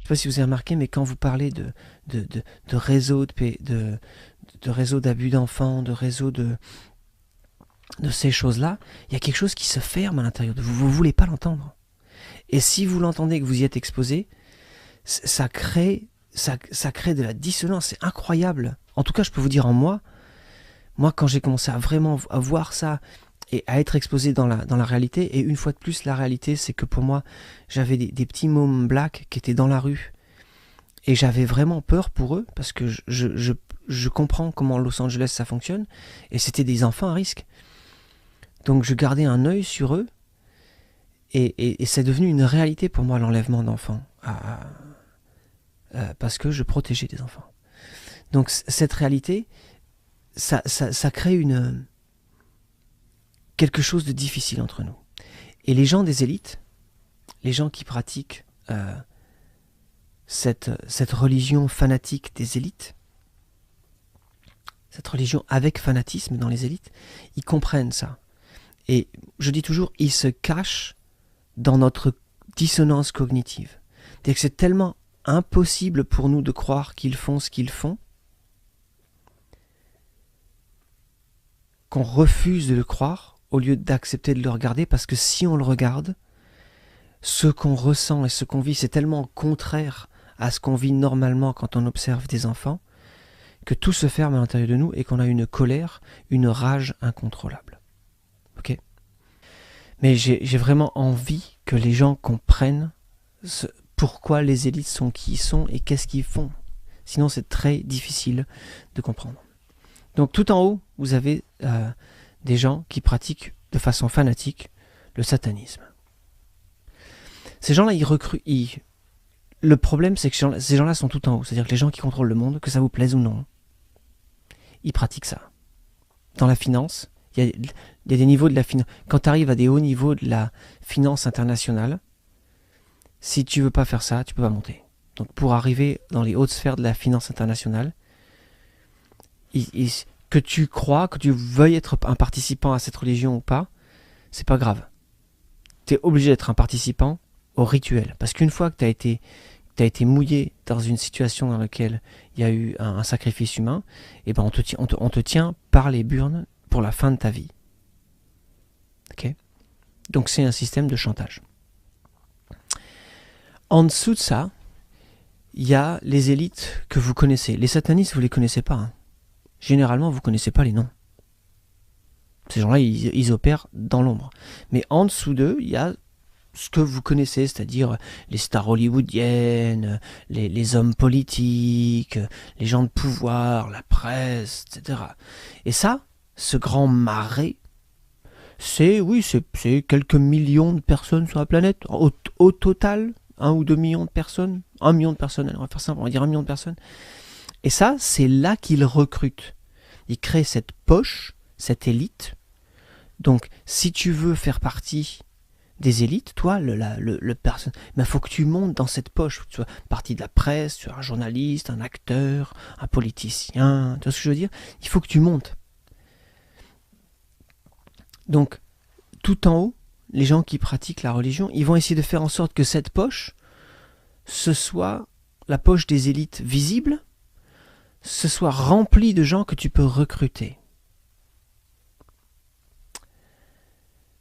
pas si vous avez remarqué, mais quand vous parlez de réseaux de réseaux d'abus d'enfants, de réseaux de ces choses-là, il y a quelque chose qui se ferme à l'intérieur de vous. Vous ne voulez pas l'entendre. Et si vous l'entendez, que vous y êtes exposé, ça crée de la dissonance. C'est incroyable. En tout cas, je peux vous dire en moi, quand j'ai commencé à vraiment à voir ça et à être exposé dans la réalité, et une fois de plus, la réalité, c'est que pour moi, j'avais des petits mômes blacks qui étaient dans la rue, et j'avais vraiment peur pour eux, parce que je comprends comment Los Angeles ça fonctionne, et c'était des enfants à risque. Donc je gardais un œil sur eux, et c'est devenu une réalité pour moi, l'enlèvement d'enfants, parce que je protégeais des enfants. Donc cette réalité, ça crée quelque chose de difficile entre nous. Et les gens des élites, les gens qui pratiquent cette religion fanatique des élites, cette religion avec fanatisme dans les élites, ils comprennent ça. Et je dis toujours, ils se cachent dans notre dissonance cognitive. C'est-à-dire que c'est tellement impossible pour nous de croire qu'ils font ce qu'ils font, qu'on refuse de le croire au lieu d'accepter de le regarder, parce que si on le regarde, ce qu'on ressent et ce qu'on vit, c'est tellement contraire à ce qu'on vit normalement quand on observe des enfants, que tout se ferme à l'intérieur de nous et qu'on a une colère, une rage incontrôlable. Ok ? Mais j'ai vraiment envie que les gens comprennent pourquoi les élites sont qui ils sont et qu'est-ce qu'ils font. Sinon, c'est très difficile de comprendre. Donc tout en haut, vous avez des gens qui pratiquent de façon fanatique le satanisme. Ces gens-là, ils recrutent. Le problème, c'est que ces gens-là sont tout en haut. C'est-à-dire que les gens qui contrôlent le monde, que ça vous plaise ou non, ils pratiquent ça. Dans la finance, il y a des niveaux de la finance. Quand tu arrives à des hauts niveaux de la finance internationale, si tu veux pas faire ça, tu peux pas monter. Donc pour arriver dans les hautes sphères de la finance internationale, que tu crois, que tu veuilles être un participant à cette religion ou pas, c'est pas grave. Tu es obligé d'être un participant au rituel. Parce qu'une fois que tu as été mouillé dans une situation dans laquelle il y a eu un sacrifice humain, et ben on te tient par les burnes pour la fin de ta vie. Okay ? Donc c'est un système de chantage. En dessous de ça, il y a les élites que vous connaissez. Les satanistes, vous ne les connaissez pas. Hein. Généralement, vous ne connaissez pas les noms. Ces gens-là, ils opèrent dans l'ombre. Mais en dessous d'eux, il y a ce que vous connaissez, c'est-à-dire les stars hollywoodiennes, les hommes politiques, les gens de pouvoir, la presse, etc. Et ça, ce grand marais, c'est quelques millions de personnes sur la planète. Au total, 1 ou 2 millions de personnes. 1 million de personnes, on va faire simple, on va dire 1 million de personnes. Et ça, c'est là qu'ils recrutent. Ils créent cette poche, cette élite. Donc, si tu veux faire partie des élites, toi, le personne, il faut que tu montes dans cette poche. Tu sois partie de la presse, tu es un journaliste, un acteur, un politicien. Tu vois ce que je veux dire ? Il faut que tu montes. Donc, tout en haut, les gens qui pratiquent la religion, ils vont essayer de faire en sorte que cette poche, ce soit la poche des élites visibles, ce soit rempli de gens que tu peux recruter.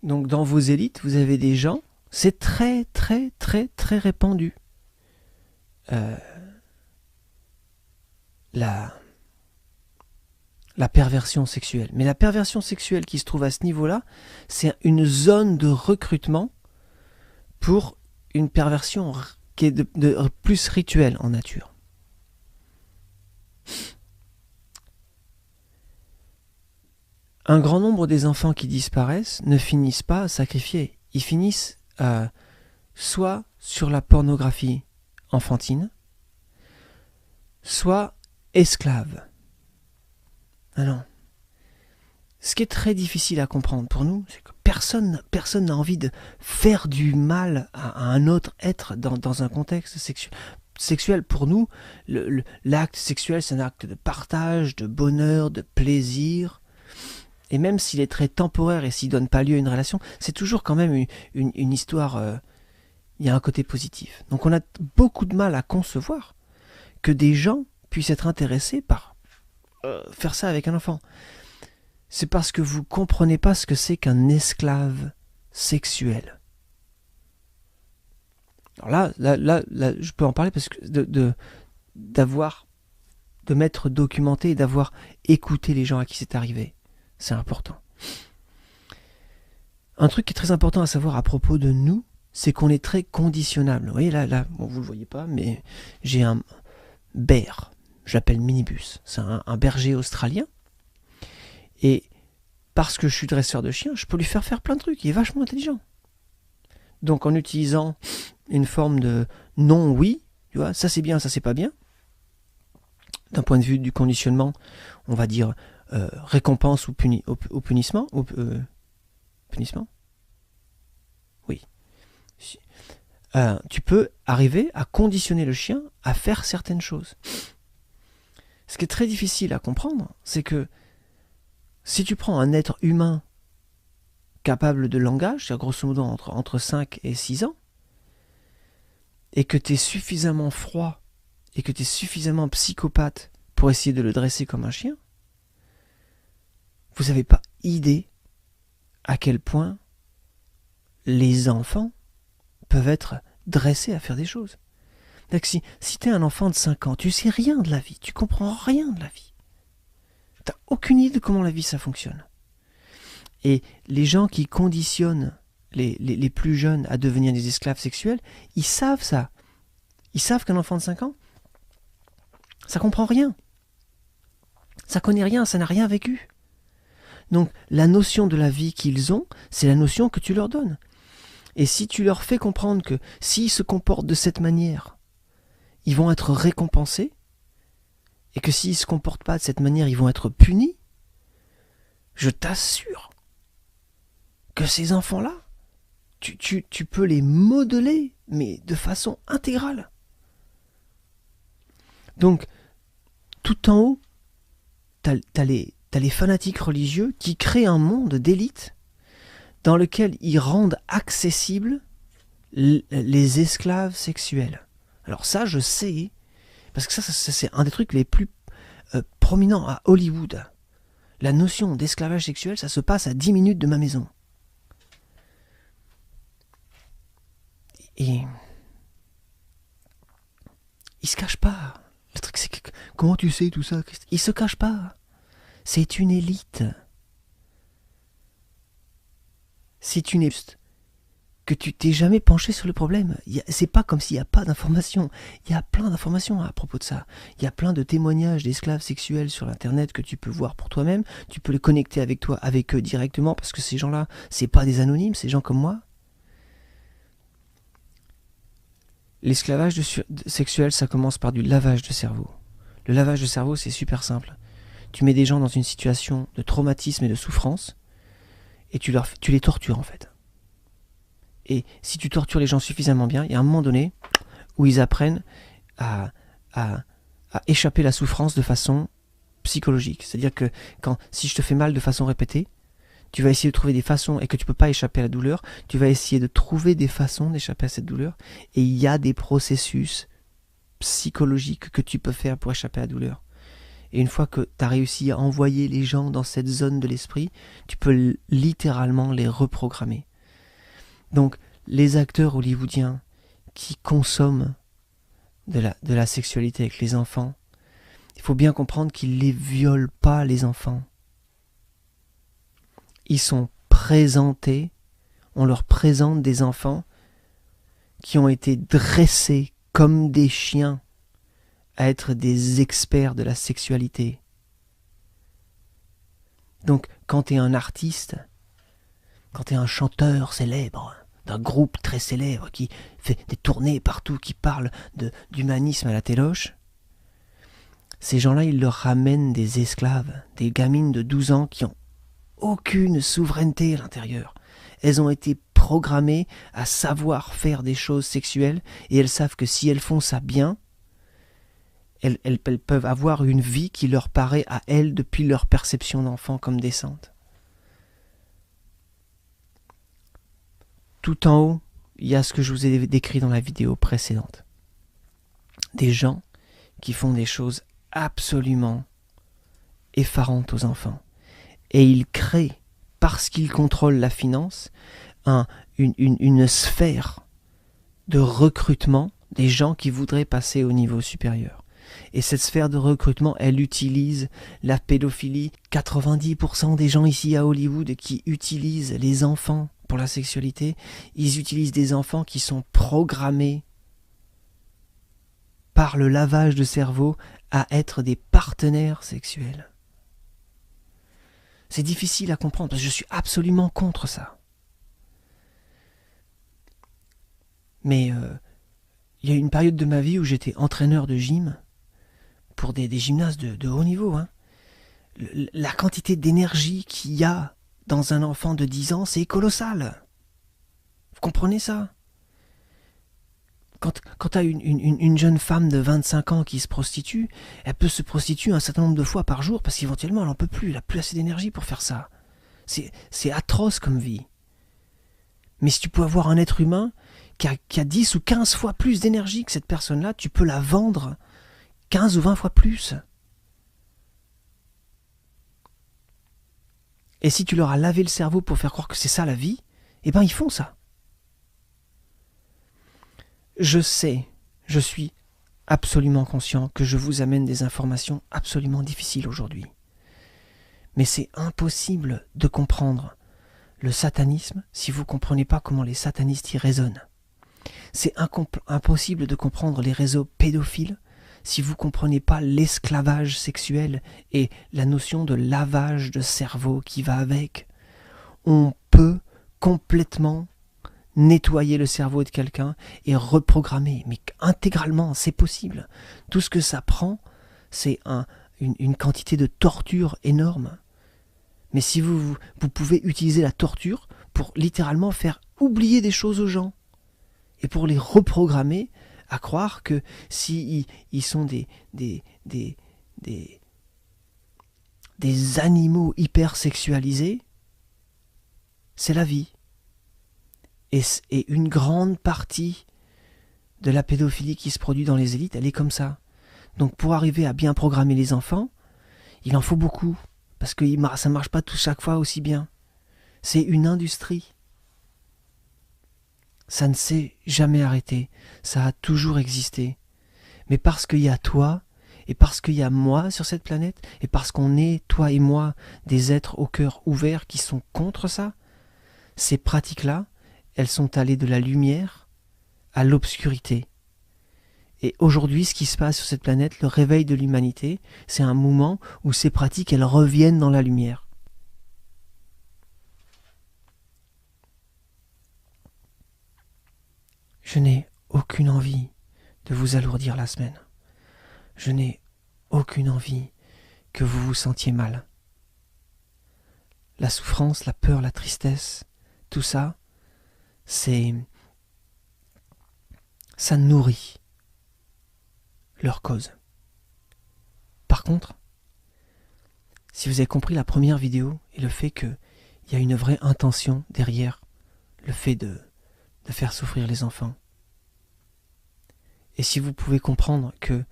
Donc dans vos élites, vous avez des gens, c'est très très très très répandu. La perversion sexuelle. Mais la perversion sexuelle qui se trouve à ce niveau-là, c'est une zone de recrutement pour une perversion qui est de plus rituelle en nature. Un grand nombre des enfants qui disparaissent ne finissent pas sacrifiés. Ils finissent soit sur la pornographie enfantine, soit esclaves. Ah non. Ce qui est très difficile à comprendre pour nous, c'est que personne n'a envie de faire du mal à un autre être dans un contexte sexuel. Pour nous, l'acte sexuel, c'est un acte de partage, de bonheur, de plaisir. Et même s'il est très temporaire et s'il ne donne pas lieu à une relation, c'est toujours quand même une histoire il y a un côté positif. Donc on a beaucoup de mal à concevoir que des gens puissent être intéressés par faire ça avec un enfant. C'est parce que vous ne comprenez pas ce que c'est qu'un esclave sexuel. Alors là, je peux en parler parce que de m'être documenté et d'avoir écouté les gens à qui c'est arrivé. C'est important. Un truc qui est très important à savoir à propos de nous, c'est qu'on est très conditionnable. Vous voyez là, bon, vous le voyez pas, mais j'ai un bear, je l'appelle Minibus. C'est un berger australien. Et parce que je suis dresseur de chiens, je peux lui faire plein de trucs. Il est vachement intelligent. Donc en utilisant une forme de non-oui, tu vois, ça c'est bien, ça c'est pas bien. D'un point de vue du conditionnement, on va dire récompense ou punissement. Punissement. Oui. Tu peux arriver à conditionner le chien à faire certaines choses. Ce qui est très difficile à comprendre, c'est que si tu prends un être humain capable de langage, c'est-à-dire grosso modo entre 5 et 6 ans, et que tu es suffisamment froid et que tu es suffisamment psychopathe pour essayer de le dresser comme un chien, vous n'avez pas idée à quel point les enfants peuvent être dressés à faire des choses. Si tu es un enfant de 5 ans, tu sais rien de la vie, tu comprends rien de la vie. Tu n'as aucune idée de comment la vie ça fonctionne. Et les gens qui conditionnent les plus jeunes à devenir des esclaves sexuels, ils savent ça. Ils savent qu'un enfant de 5 ans, ça comprend rien. Ça connaît rien, ça n'a rien vécu. Donc la notion de la vie qu'ils ont, c'est la notion que tu leur donnes. Et si tu leur fais comprendre que s'ils se comportent de cette manière, ils vont être récompensés, et que s'ils ne se comportent pas de cette manière, ils vont être punis, je t'assure que ces enfants-là, tu peux les modeler, mais de façon intégrale. Donc, tout en haut, t'as les fanatiques religieux qui créent un monde d'élite dans lequel ils rendent accessibles les esclaves sexuels. Alors ça, je sais, parce que ça c'est un des trucs les plus prominents à Hollywood. La notion d'esclavage sexuel, ça se passe à 10 minutes de ma maison. Et il se cache pas. Le truc, c'est que comment tu sais tout ça? Il se cache pas. C'est une élite. C'est une élite que tu t'es jamais penché sur le problème. C'est pas comme s'il n'y a pas d'informations. Il y a plein d'informations à propos de ça. Il y a plein de témoignages d'esclaves sexuels sur Internet que tu peux voir pour toi-même. Tu peux les connecter avec eux directement, parce que ces gens-là, c'est pas des anonymes, c'est des gens comme moi. L'esclavage sexuel, ça commence par du lavage de cerveau. Le lavage de cerveau, c'est super simple. Tu mets des gens dans une situation de traumatisme et de souffrance, et tu les tortures en fait. Et si tu tortures les gens suffisamment bien, il y a un moment donné où ils apprennent à échapper à la souffrance de façon psychologique. C'est-à-dire que si je te fais mal de façon répétée, tu vas essayer de trouver des façons, et que tu ne peux pas échapper à la douleur, tu vas essayer de trouver des façons d'échapper à cette douleur. Et il y a des processus psychologiques que tu peux faire pour échapper à la douleur. Et une fois que tu as réussi à envoyer les gens dans cette zone de l'esprit, tu peux littéralement les reprogrammer. Donc, les acteurs hollywoodiens qui consomment de la sexualité avec les enfants, il faut bien comprendre qu'ils ne les violent pas, les enfants. Ils sont présentés, on leur présente des enfants qui ont été dressés comme des chiens à être des experts de la sexualité. Donc, quand tu es un artiste, quand tu es un chanteur célèbre, d'un groupe très célèbre qui fait des tournées partout, qui parle d'humanisme à la téloche, ces gens-là, ils leur ramènent des esclaves, des gamines de 12 ans qui ont aucune souveraineté à l'intérieur. Elles ont été programmées à savoir faire des choses sexuelles, et elles savent que si elles font ça bien, elles peuvent avoir une vie qui leur paraît à elles, depuis leur perception d'enfant, comme décente. Tout en haut, il y a ce que je vous ai décrit dans la vidéo précédente. Des gens qui font des choses absolument effarantes aux enfants. Et ils créent, parce qu'ils contrôlent la finance, une sphère de recrutement des gens qui voudraient passer au niveau supérieur. Et cette sphère de recrutement, elle utilise la pédophilie. 90% des gens ici à Hollywood qui utilisent les enfants pour la sexualité, ils utilisent des enfants qui sont programmés par le lavage de cerveau à être des partenaires sexuels. C'est difficile à comprendre parce que je suis absolument contre ça. Mais il y a eu une période de ma vie où j'étais entraîneur de gym pour des gymnastes de haut niveau. Hein. La quantité d'énergie qu'il y a dans un enfant de 10 ans, c'est colossal. Vous comprenez ça? Quand tu as une jeune femme de 25 ans qui se prostitue, elle peut se prostituer un certain nombre de fois par jour parce qu'éventuellement elle n'en peut plus, elle n'a plus assez d'énergie pour faire ça. C'est atroce comme vie. Mais si tu peux avoir un être humain qui a 10 ou 15 fois plus d'énergie que cette personne-là, tu peux la vendre 15 ou 20 fois plus. Et si tu leur as lavé le cerveau pour faire croire que c'est ça la vie, eh ben ils font ça. Je sais, je suis absolument conscient que je vous amène des informations absolument difficiles aujourd'hui. Mais c'est impossible de comprendre le satanisme si vous ne comprenez pas comment les satanistes y raisonnent. C'est impossible de comprendre les réseaux pédophiles si vous ne comprenez pas l'esclavage sexuel et la notion de lavage de cerveau qui va avec. On peut complètement nettoyer le cerveau de quelqu'un et reprogrammer, mais intégralement, c'est possible. Tout ce que ça prend, c'est une quantité de torture énorme. Mais si vous pouvez utiliser la torture pour littéralement faire oublier des choses aux gens et pour les reprogrammer à croire que si ils sont des animaux hyper sexualisés, c'est la vie. Et une grande partie de la pédophilie qui se produit dans les élites, elle est comme ça. Donc pour arriver à bien programmer les enfants, il en faut beaucoup. Parce que ça ne marche pas tout chaque fois aussi bien. C'est une industrie. Ça ne s'est jamais arrêté. Ça a toujours existé. Mais parce qu'il y a toi, et parce qu'il y a moi sur cette planète, et parce qu'on est, toi et moi, des êtres au cœur ouvert qui sont contre ça, ces pratiques-là, elles sont allées de la lumière à l'obscurité. Et aujourd'hui, ce qui se passe sur cette planète, le réveil de l'humanité, c'est un moment où ces pratiques, elles reviennent dans la lumière. Je n'ai aucune envie de vous alourdir la semaine. Je n'ai aucune envie que vous vous sentiez mal. La souffrance, la peur, la tristesse, tout ça, ça nourrit leur cause. Par contre, si vous avez compris la première vidéo et le fait qu'il y a une vraie intention derrière le fait de faire souffrir les enfants, et si vous pouvez comprendre que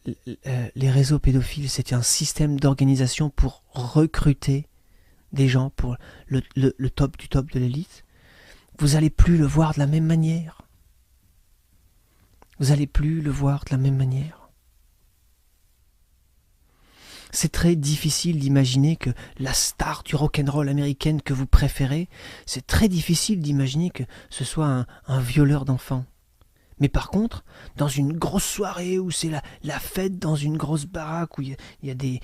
les réseaux pédophiles, c'est un système d'organisation pour recruter des gens pour le top du top de l'élite, vous n'allez plus le voir de la même manière. Vous n'allez plus le voir de la même manière. C'est très difficile d'imaginer que la star du rock'n'roll américaine que vous préférez, c'est très difficile d'imaginer que ce soit un violeur d'enfants. Mais par contre, dans une grosse soirée où c'est la fête dans une grosse baraque où il y a des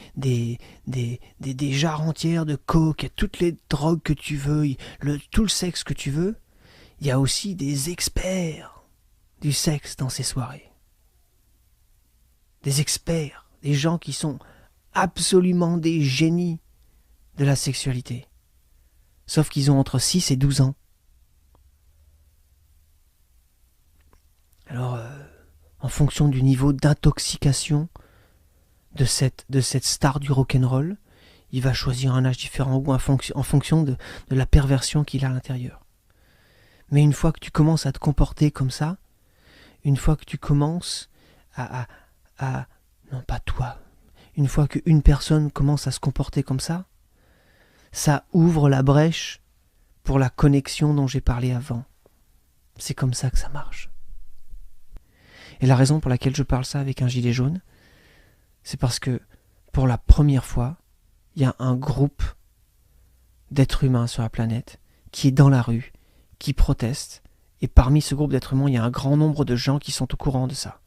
jarres entières de coke, il y a toutes les drogues que tu veux, tout le sexe que tu veux, il y a aussi des experts du sexe dans ces soirées. Des experts, des gens qui sont absolument des génies de la sexualité. Sauf qu'ils ont entre 6 et 12 ans. Alors, en fonction du niveau d'intoxication de cette star du rock'n'roll, il va choisir un âge différent ou en fonction de la perversion qu'il a à l'intérieur. Mais une fois que tu commences à te comporter comme ça, une fois que tu commences non pas toi, une fois qu'une personne commence à se comporter comme ça ouvre la brèche pour la connexion dont j'ai parlé avant. C'est comme ça que ça marche. Et la raison pour laquelle je parle ça avec un gilet jaune, c'est parce que pour la première fois, il y a un groupe d'êtres humains sur la planète qui est dans la rue, qui proteste, et parmi ce groupe d'êtres humains, il y a un grand nombre de gens qui sont au courant de ça.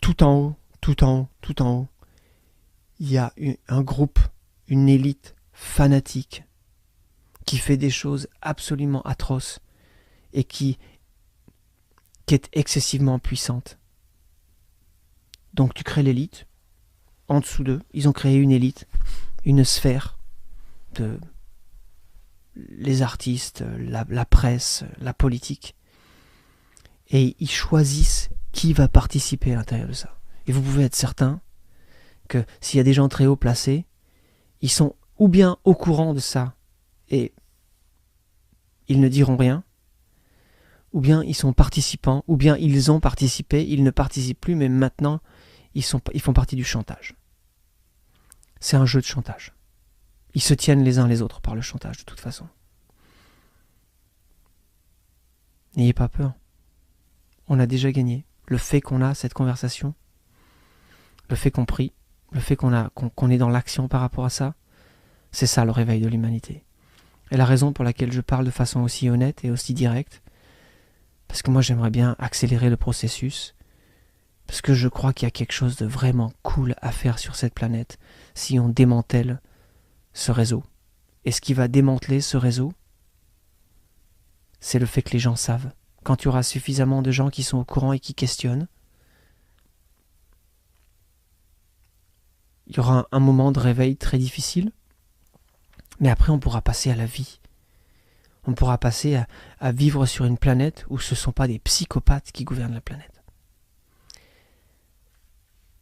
Tout en haut, tout en haut, tout en haut, il y a un groupe, une élite fanatique qui fait des choses absolument atroces et qui est excessivement puissante. Donc tu crées l'élite, en dessous d'eux, ils ont créé une élite, une sphère de les artistes, la presse, la politique, et ils choisissent qui va participer à l'intérieur de ça. Et vous pouvez être certain que s'il y a des gens très haut placés, ils sont ou bien au courant de ça et ils ne diront rien, ou bien ils sont participants, ou bien ils ont participé, ils ne participent plus, mais maintenant ils font partie du chantage. C'est un jeu de chantage. Ils se tiennent les uns les autres par le chantage de toute façon. N'ayez pas peur. On a déjà gagné. Le fait qu'on a cette conversation, le fait qu'on prie, le fait qu'on est dans l'action par rapport à ça, c'est ça le réveil de l'humanité. Et la raison pour laquelle je parle de façon aussi honnête et aussi directe, parce que moi j'aimerais bien accélérer le processus, parce que je crois qu'il y a quelque chose de vraiment cool à faire sur cette planète si on démantèle ce réseau. Et ce qui va démanteler ce réseau, c'est le fait que les gens savent. Quand il y aura suffisamment de gens qui sont au courant et qui questionnent, il y aura un moment de réveil très difficile, mais après on pourra passer à la vie. On pourra passer à vivre sur une planète où ce ne sont pas des psychopathes qui gouvernent la planète.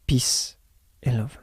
Peace and love.